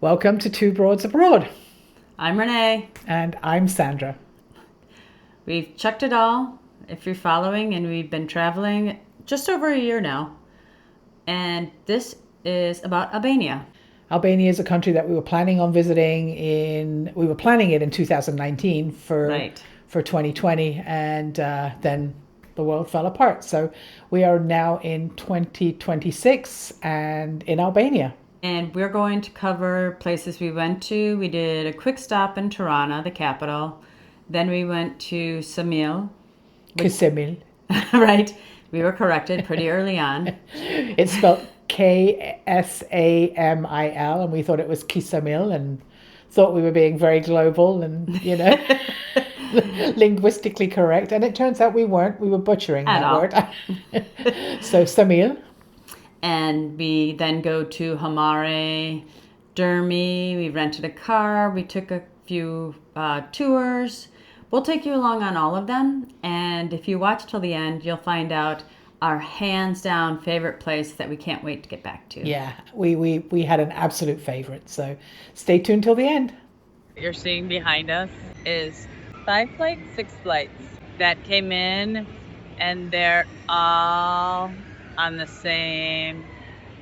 Welcome to Two Broads Abroad. I'm Renee. And I'm Sandra. We've checked it all, if you're following, and we've been traveling just over a year now. And this is about Albania. Albania is a country that we were planning on visiting we were planning it in 2019 for 2020, and then the world fell apart. So we are now in 2026 and in Albania. And we're going to cover places we went to. We did a quick stop in Tirana, the capital. Then we went to Ksamil. Ksamil. Right. We were corrected pretty early on. It's spelled Ksamil, and we thought it was Ksamil and thought we were being very global and, linguistically correct. And it turns out we weren't. We were butchering that word. So, Ksamil. And we then go to Himarë, Dermi. We rented a car. We took a few tours. We'll take you along on all of them. And if you watch till the end, you'll find out our hands down favorite place that we can't wait to get back to. Yeah, we had an absolute favorite. So stay tuned till the end. What you're seeing behind us is 5 flights, 6 flights that came in, and they're all on the same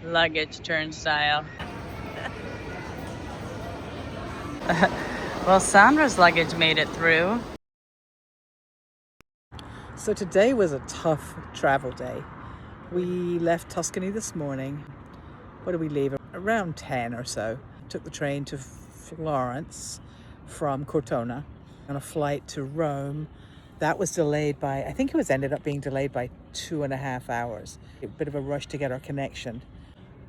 luggage turnstile. Well, Sandra's luggage made it through. So today was a tough travel day. We left Tuscany this morning. What did we leave? Around 10 or so. Took the train to Florence from Cortona on a flight to Rome. That was delayed by, I think it ended up being delayed by 2.5 hours. A bit of a rush to get our connection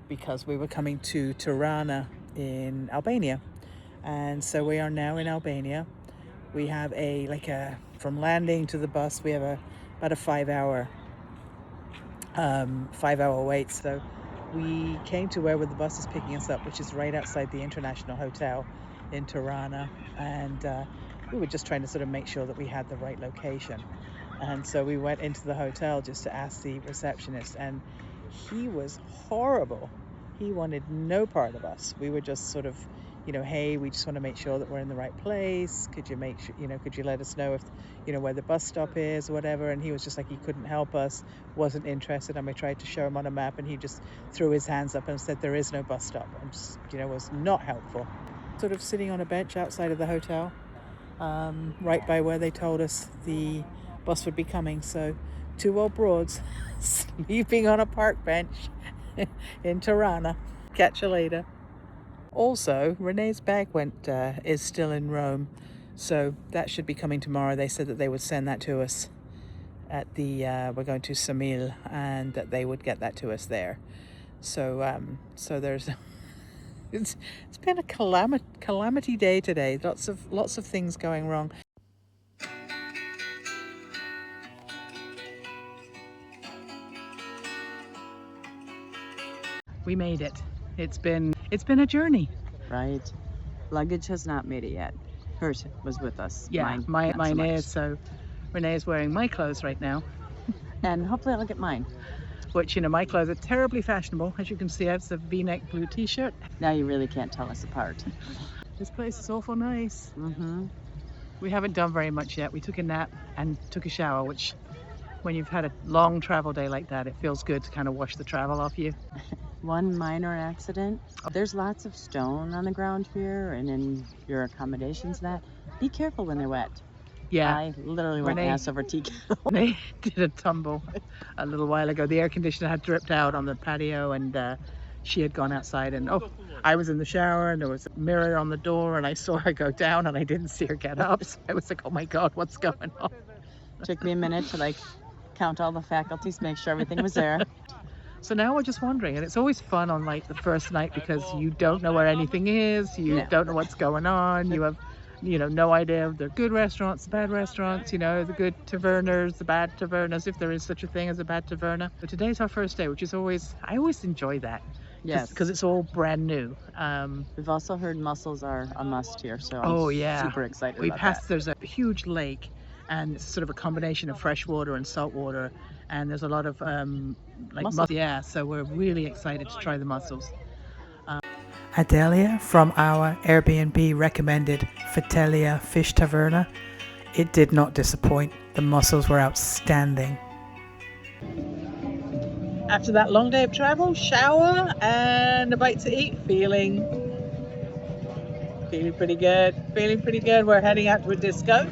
because we were coming to Tirana in Albania. And so we are now in Albania. We have from landing to the bus, we have about a 5-hour wait. So we came to where the bus is picking us up, which is right outside the International Hotel in Tirana. And we were just trying to sort of make sure that we had the right location. And so we went into the hotel just to ask the receptionist, and he was horrible. He wanted no part of us. We were just sort of, hey, we just want to make sure that we're in the right place. Could you could you let us know if, where the bus stop is or whatever? And he was just like, he couldn't help us, wasn't interested. And we tried to show him on a map, and he just threw his hands up and said, there is no bus stop. And just, was not helpful. Sort of sitting on a bench outside of the hotel, right by where they told us the bus would be coming. So 2 old broads sleeping on a park bench in Tirana. Catch you later. Also, Renee's bag is still in Rome, so that should be coming tomorrow. They said that they would send that to us at we're going to Ksamil, and that they would get that to us there. So there's it's been a calamity day today. Lots of things going wrong. We made it. It's been a journey. Right. Luggage has not made it yet. Hers was with us. Yeah, mine is. So Renee is wearing my clothes right now. And hopefully I'll get mine. Which, my clothes are terribly fashionable. As you can see, I have a V-neck blue t-shirt. Now you really can't tell us apart. This place is awful nice. Mm-hmm. We haven't done very much yet. We took a nap and took a shower, which when you've had a long travel day like that, it feels good to kind of wash the travel off you. One minor accident. There's lots of stone on the ground here and in your accommodations. Be careful when they're wet. Yeah. I literally went ass over tea kettle. They did a tumble a little while ago. The air conditioner had dripped out on the patio, and she had gone outside, and I was in the shower, and there was a mirror on the door, and I saw her go down, and I didn't see her get up. So I was like, oh my God, what's going on? Took me a minute to count all the faculties, make sure everything was there. So now we're just wandering, and it's always fun on the first night because you don't know where anything is, don't know what's going on, you have no idea if they're good restaurants, bad restaurants, the good taverners, the bad taverners, if there is such a thing as a bad taverna. But today's our first day, which is I always enjoy that. Yes. Because it's all brand new. We've also heard mussels are a must here, so I'm super excited about that. There's a huge lake, and it's sort of a combination of fresh water and salt water, and there's a lot of mussels. Yeah, so we're really excited to try the mussels. Adelia from our Airbnb recommended Fatelia Fish Taverna. It did not disappoint. The mussels were outstanding. After that long day of travel, shower and a bite to eat, feeling pretty good. Feeling pretty good. We're heading out to a disco.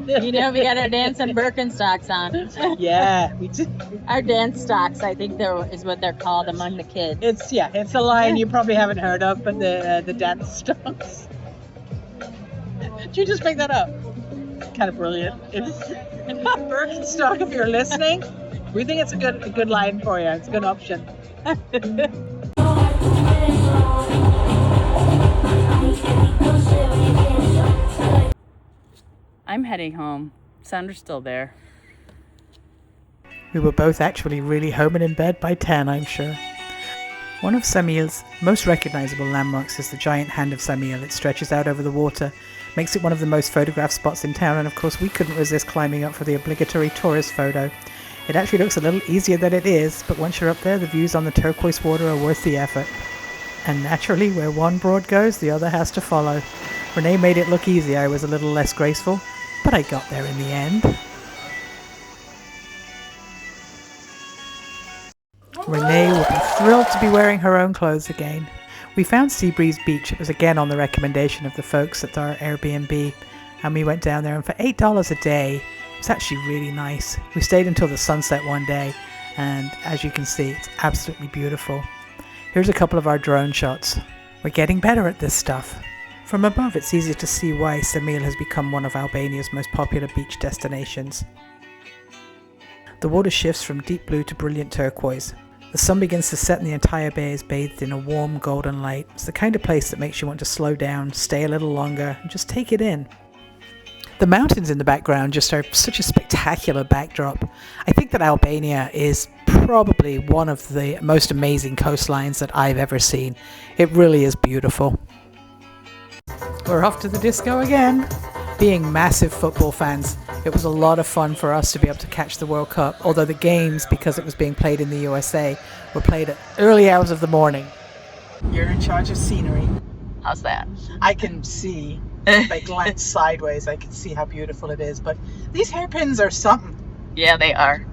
You know, we got our dancing Birkenstocks on. Yeah, we do. Our dance stocks, I think is what they're called among the kids. It's a line you probably haven't heard of, but the dance stocks. Did you just make that up? Kind of brilliant. It's Birkenstock, if you're listening. We think it's a good line for you. It's a good option. I'm heading home. Sandra's still there. We were both actually really home and in bed by 10, I'm sure. One of Ksamil's most recognizable landmarks is the giant hand of Ksamil. It stretches out over the water, makes it one of the most photographed spots in town, and of course we couldn't resist climbing up for the obligatory tourist photo. It actually looks a little easier than it is, but once you're up there, the views on the turquoise water are worth the effort. And naturally, where one broad goes, the other has to follow. Renee made it look easy. I was a little less graceful, but I got there in the end. Renee will be thrilled to be wearing her own clothes again. We found Seabreeze Beach. It was again on the recommendation of the folks at our Airbnb, and we went down there, and for $8 a day, it was actually really nice. We stayed until the sunset one day, and as you can see, it's absolutely beautiful. Here's a couple of our drone shots. We're getting better at this stuff. From above, it's easy to see why Ksamil has become one of Albania's most popular beach destinations. The water shifts from deep blue to brilliant turquoise. The sun begins to set and the entire bay is bathed in a warm golden light. It's the kind of place that makes you want to slow down, stay a little longer, and just take it in. The mountains in the background just are such a spectacular backdrop. I think that Albania is probably one of the most amazing coastlines that I've ever seen. It really is beautiful. We're off to the disco again. Being massive football fans, it was a lot of fun for us to be able to catch the World Cup, although the games, because it was being played in the USA, were played at early hours of the morning. You're in charge of scenery. How's that? I can see, if I glance sideways, I can see how beautiful it is, but these hairpins are something. Yeah, they are.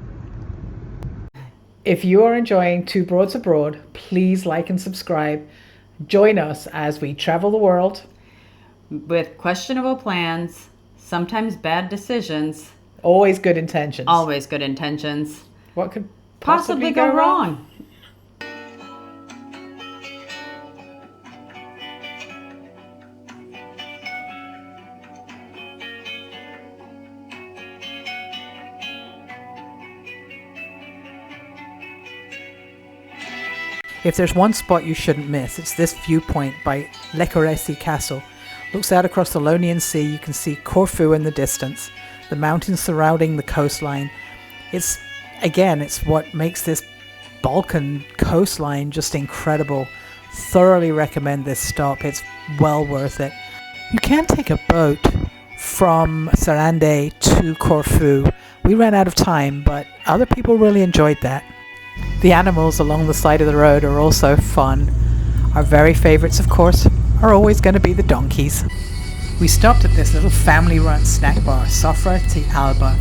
If you are enjoying Two Broads Abroad, please like and subscribe. Join us as we travel the world. With questionable plans, sometimes bad decisions. Always good intentions. Always good intentions. What could Possibly go wrong. If there's one spot you shouldn't miss, it's this viewpoint by Lecoresi Castle. Looks out across the Ionian Sea. You can see Corfu in the distance, the mountains surrounding the coastline. It's what makes this Balkan coastline just incredible. Thoroughly recommend this stop. It's well worth it. You can take a boat from Sarande to Corfu. We ran out of time, but other people really enjoyed that. The animals along the side of the road are also fun. Our very favourites, of course, are always going to be the donkeys. We stopped at this little family-run snack bar, Sofra Ti Alba.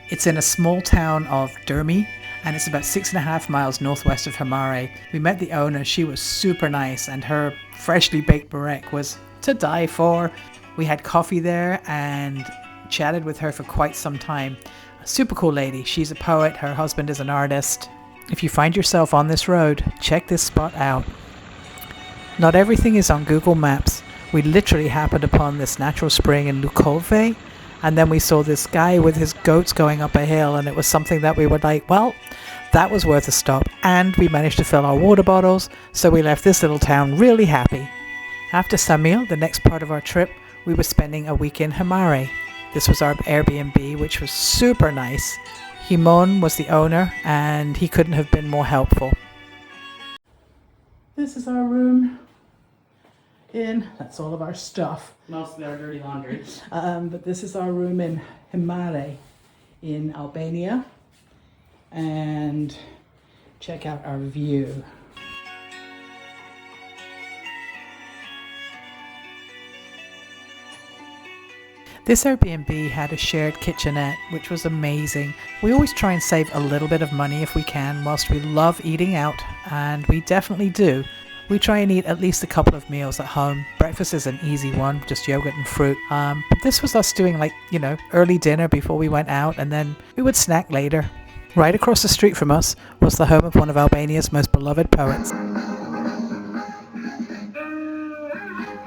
It's in a small town of Dermi, and it's about 6.5 miles northwest of Himarë. We met the owner. She was super nice, and her freshly baked burek was to die for. We had coffee there and chatted with her for quite some time. A super cool lady. She's a poet. Her husband is an artist. If you find yourself on this road, check this spot out. Not everything is on Google Maps. We literally happened upon this natural spring in Lukove, and then we saw this guy with his goats going up a hill, and it was something that we were like, well, that was worth a stop. And we managed to fill our water bottles, so we left this little town really happy. After Ksamil, the next part of our trip, we were spending a week in Himarë. This was our Airbnb, which was super nice. Himon was the owner, and he couldn't have been more helpful. This is our room. That's all of our stuff. Mostly our dirty laundry. But this is our room in Himarë in Albania. And check out our view. This Airbnb had a shared kitchenette, which was amazing. We always try and save a little bit of money if we can, whilst we love eating out, and we definitely do. We try and eat at least a couple of meals at home. Breakfast is an easy one, just yogurt and fruit. But this was us doing early dinner before we went out, and then we would snack later. Right across the street from us was the home of one of Albania's most beloved poets.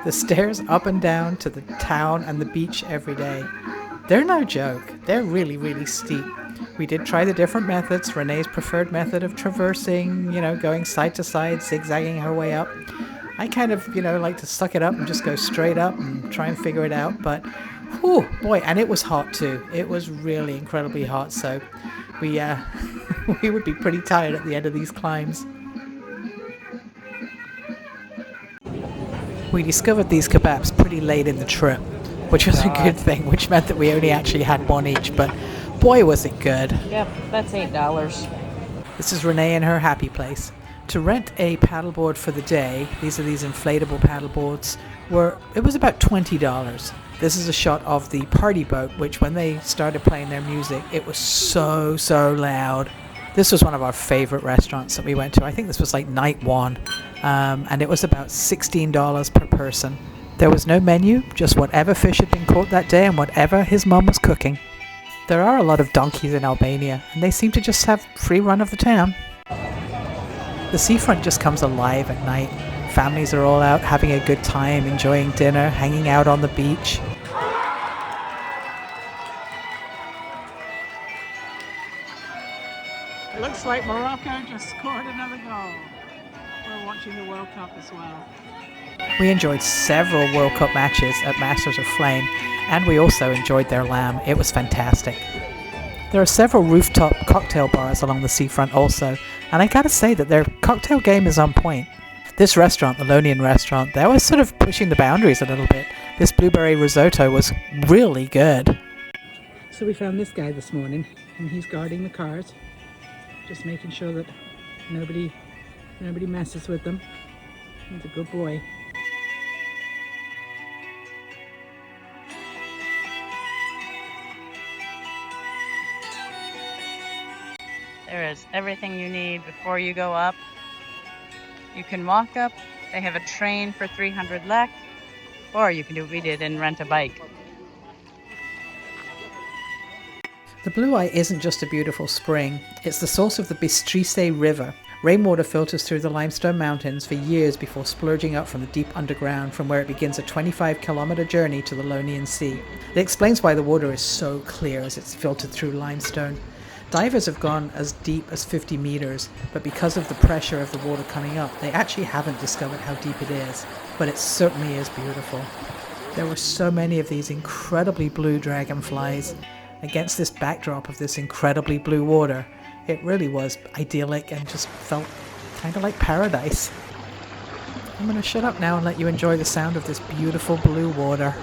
The stairs up and down to the town and the beach every day. They're no joke. They're really, really steep. We did try the different methods. Renee's preferred method of traversing, going side to side, zigzagging her way up. I kind of, like to suck it up and just go straight up and try and figure it out. But, whew, boy, and it was hot too. It was really incredibly hot. So we, we would be pretty tired at the end of these climbs. We discovered these kebabs pretty late in the trip, which was a good thing, which meant that we only actually had one each, but boy was it good. Yep, that's $8. This is Renee in her happy place. To rent a paddleboard for the day, these are these inflatable paddleboards, it was about $20. This is a shot of the party boat, which when they started playing their music, it was so loud. This was one of our favorite restaurants that we went to. I think this was like night one, and it was about $16 per person. There was no menu, just whatever fish had been caught that day and whatever his mum was cooking. There are a lot of donkeys in Albania, and they seem to just have free run of the town. The seafront just comes alive at night. Families are all out having a good time, enjoying dinner, hanging out on the beach. It looks like Morocco just scored another goal. We're watching the World Cup as well. We enjoyed several World Cup matches at Masters of Flame, and we also enjoyed their lamb. It was fantastic. There are several rooftop cocktail bars along the seafront also, and I gotta say that their cocktail game is on point. This restaurant, the Albanian restaurant, that was sort of pushing the boundaries a little bit. This blueberry risotto was really good. So we found this guy this morning, and he's guarding the cars. Just making sure that nobody messes with them. He's a good boy. There is everything you need before you go up. You can walk up. They have a train for 300 lek, or you can do what we did and rent a bike. The Blue Eye isn't just a beautiful spring, it's the source of the Bistrice River. Rainwater filters through the limestone mountains for years before splurging up from the deep underground, from where it begins a 25-kilometer journey to the Ionian Sea. It explains why the water is so clear as it's filtered through limestone. Divers have gone as deep as 50 meters, but because of the pressure of the water coming up, they actually haven't discovered how deep it is. But it certainly is beautiful. There were so many of these incredibly blue dragonflies. Against this backdrop of this incredibly blue water, it really was idyllic and just felt kind of like paradise. I'm going to shut up now and let you enjoy the sound of this beautiful blue water.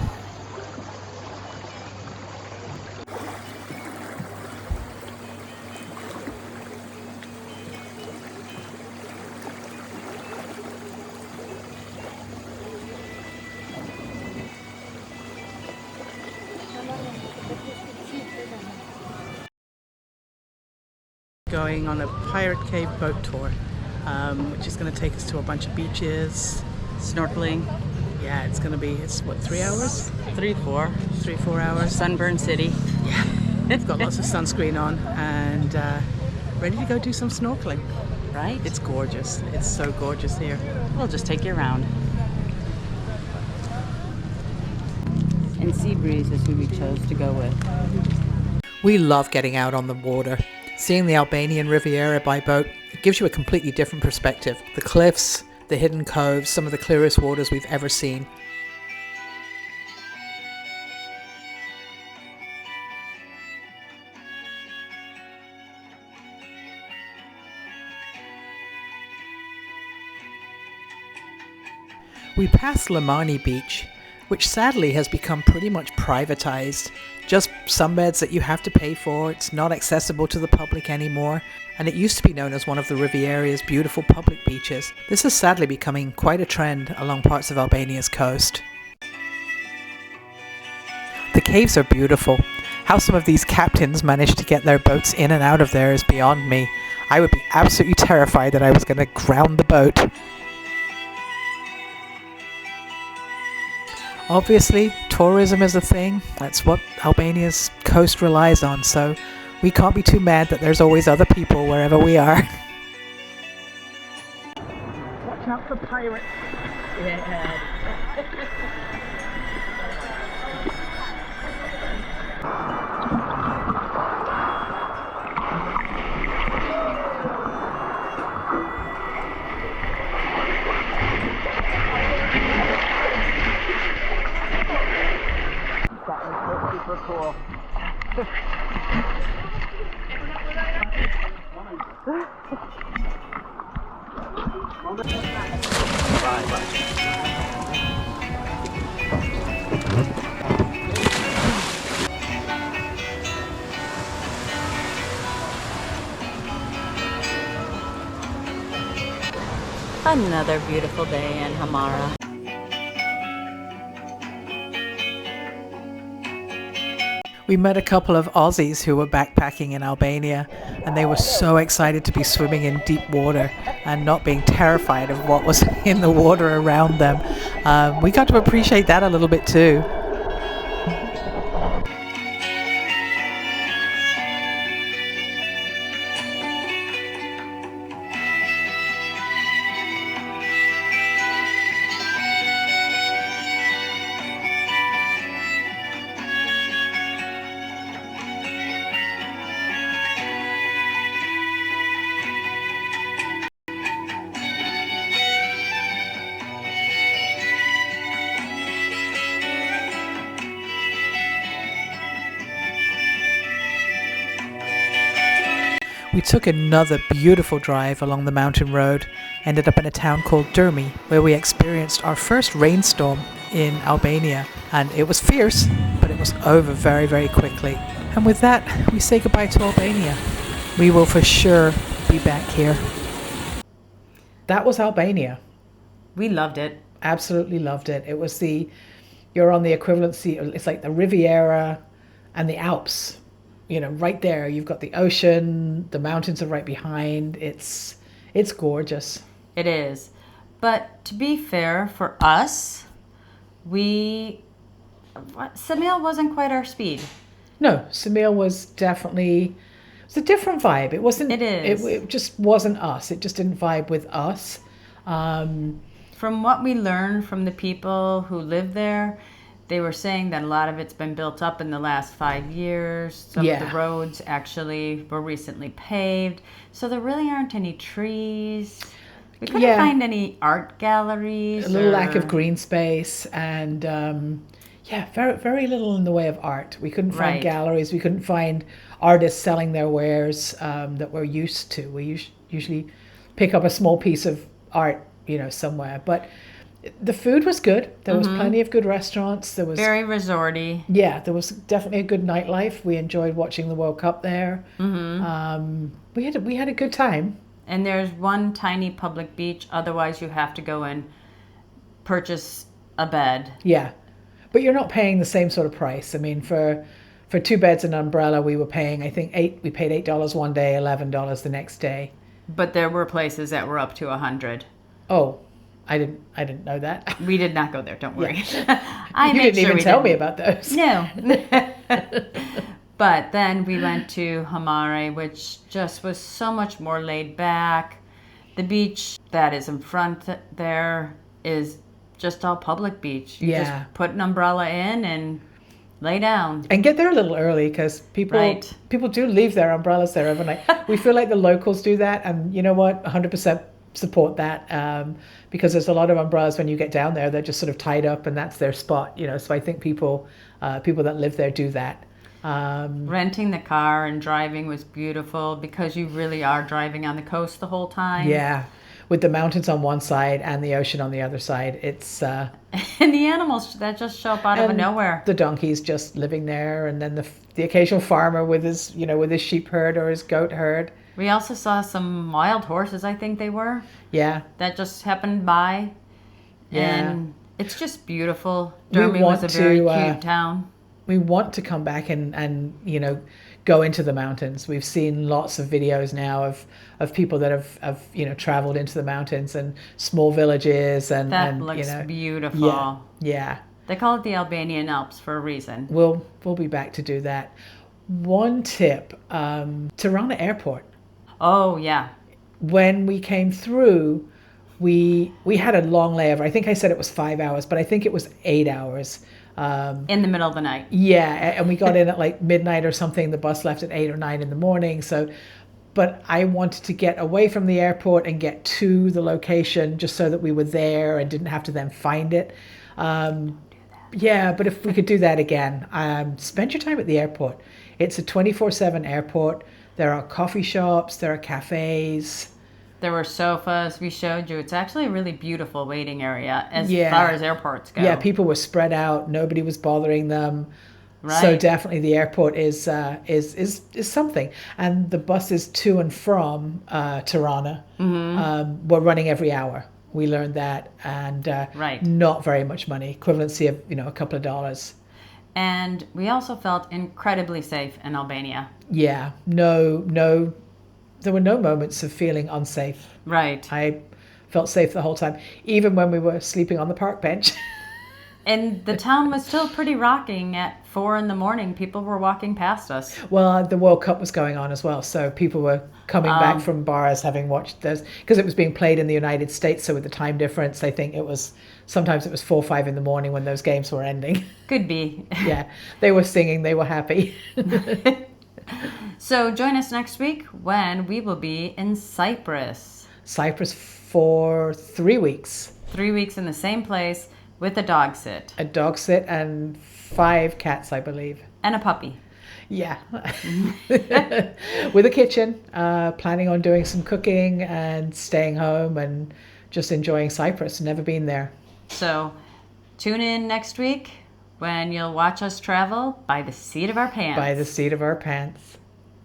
Going on a Pirate Cave boat tour, which is going to take us to a bunch of beaches. Snorkeling. Yeah, it's 3 hours? 3-4 hours. Sunburn City. Yeah, it's got lots of sunscreen on and ready to go do some snorkeling. Right? It's gorgeous. It's so gorgeous here. We'll just take you around. And Sea Breeze is who we chose to go with. We love getting out on the water. Seeing the Albanian Riviera by boat, it gives you a completely different perspective. The cliffs, the hidden coves, some of the clearest waters we've ever seen. We passed Limani Beach, which sadly has become pretty much privatized. Just sunbeds that you have to pay for. It's not accessible to the public anymore, and it used to be known as one of the Riviera's beautiful public beaches. This is sadly becoming quite a trend along parts of Albania's coast. The caves are beautiful. How some of these captains managed to get their boats in and out of there is beyond me. I would be absolutely terrified that I was going to ground the boat. Obviously, tourism is a thing. That's what Albania's coast relies on, so we can't be too mad that there's always other people wherever we are. Watch out for pirates. Yeah. That was super cool. Another beautiful day in Himarë. We met a couple of Aussies who were backpacking in Albania, and they were so excited to be swimming in deep water and not being terrified of what was in the water around them. We got to appreciate that a little bit too. We took another beautiful drive along the mountain road, ended up in a town called Durmi, where we experienced our first rainstorm in Albania, and it was fierce, but it was over very, very quickly. And with that, we say goodbye to Albania. We will for sure be back here. That was Albania. We loved it. Absolutely loved it. It was you're on the equivalency, it's like the Riviera and the Alps. You know, right there, you've got the ocean, the mountains are right behind. It's gorgeous. It is. But to be fair, for us, Ksamil wasn't quite our speed. No, Ksamil was definitely, it's a different vibe. It wasn't, It is. It just wasn't us. It just didn't vibe with us. From what we learned from the people who live there, they were saying that a lot of it's been built up in the last 5 years. Some of the roads actually were recently paved. So there really aren't any trees. We couldn't find any art galleries. A little lack of green space and, very, very little in the way of art. We couldn't find galleries. We couldn't find artists selling their wares that we're used to. We usually pick up a small piece of art, somewhere. But the food was good. There was plenty of good restaurants. There was very resorty. Yeah, there was definitely a good nightlife. We enjoyed watching the World Cup there. We had a good time. And there's one tiny public beach. Otherwise, you have to go and purchase a bed. Yeah, but you're not paying the same sort of price. I mean, for 2 beds and an umbrella, we were paying, I think, we paid $8 one day, $11 the next day. But there were places that were up to $100. Oh. I didn't know that. We did not go there. Don't worry. Yeah. You didn't even tell me about those. No. But then we went to Himarë, which just was so much more laid back. The beach that is in front there is just all public beach. You just put an umbrella in and lay down. And get there a little early because people do leave their umbrellas there overnight. We feel like the locals do that, and you know what? 100%. Support that because there's a lot of umbrellas when you get down there, they're just sort of tied up and that's their spot, so I think people that live there do that. Renting the car and driving was beautiful because you really are driving on the coast the whole time. Yeah, with the mountains on one side and the ocean on the other side. It's and the animals that just show up out of nowhere. The donkeys just living there, and then the occasional farmer with his sheep herd or his goat herd. We also saw some wild horses, I think they were. Yeah. That just happened by. Yeah. And it's just beautiful. Durmi was a very cute town. want to come back and go into the mountains. We've seen lots of videos now of people that have traveled into the mountains and small villages That looks beautiful. Yeah. They call it the Albanian Alps for a reason. We'll be back to do that. One tip, Tirana Airport. Oh, yeah. When we came through, we had a long layover. I think I said it was 5 hours, but I think it was 8 hours. In the middle of the night. Yeah, and we got in at like midnight or something. The bus left at 8 or 9 in the morning. But I wanted to get away from the airport and get to the location just so that we were there and didn't have to then find it. Yeah, but if we could do that again, spend your time at the airport. It's a 24/7 airport. There are coffee shops, there are cafes. There were sofas we showed you. It's actually a really beautiful waiting area as Yeah. far as airports go. Yeah, people were spread out. Nobody was bothering them. Right. So definitely the airport is something. And the buses to and from Tirana were running every hour. We learned that, and Right. not very much money, equivalency of a couple of dollars. And we also felt incredibly safe in Albania. Yeah, no, there were no moments of feeling unsafe. Right. I felt safe the whole time, even when we were sleeping on the park bench. And the town was still pretty rocking at 4 a.m. People were walking past us. Well, the World Cup was going on as well, so people were coming back from bars having watched this, because it was being played in the United States, so with the time difference, I think sometimes it was 4 or 5 in the morning when those games were ending. Could be. Yeah, they were singing, they were happy. So join us next week when we will be in Cyprus. Cyprus for 3 weeks. 3 weeks in the same place with a dog sit. A dog sit and 5 cats, I believe. And a puppy. Yeah. With a kitchen, planning on doing some cooking and staying home and just enjoying Cyprus. Never been there. So tune in next week when you'll watch us travel by the seat of our pants. By the seat of our pants.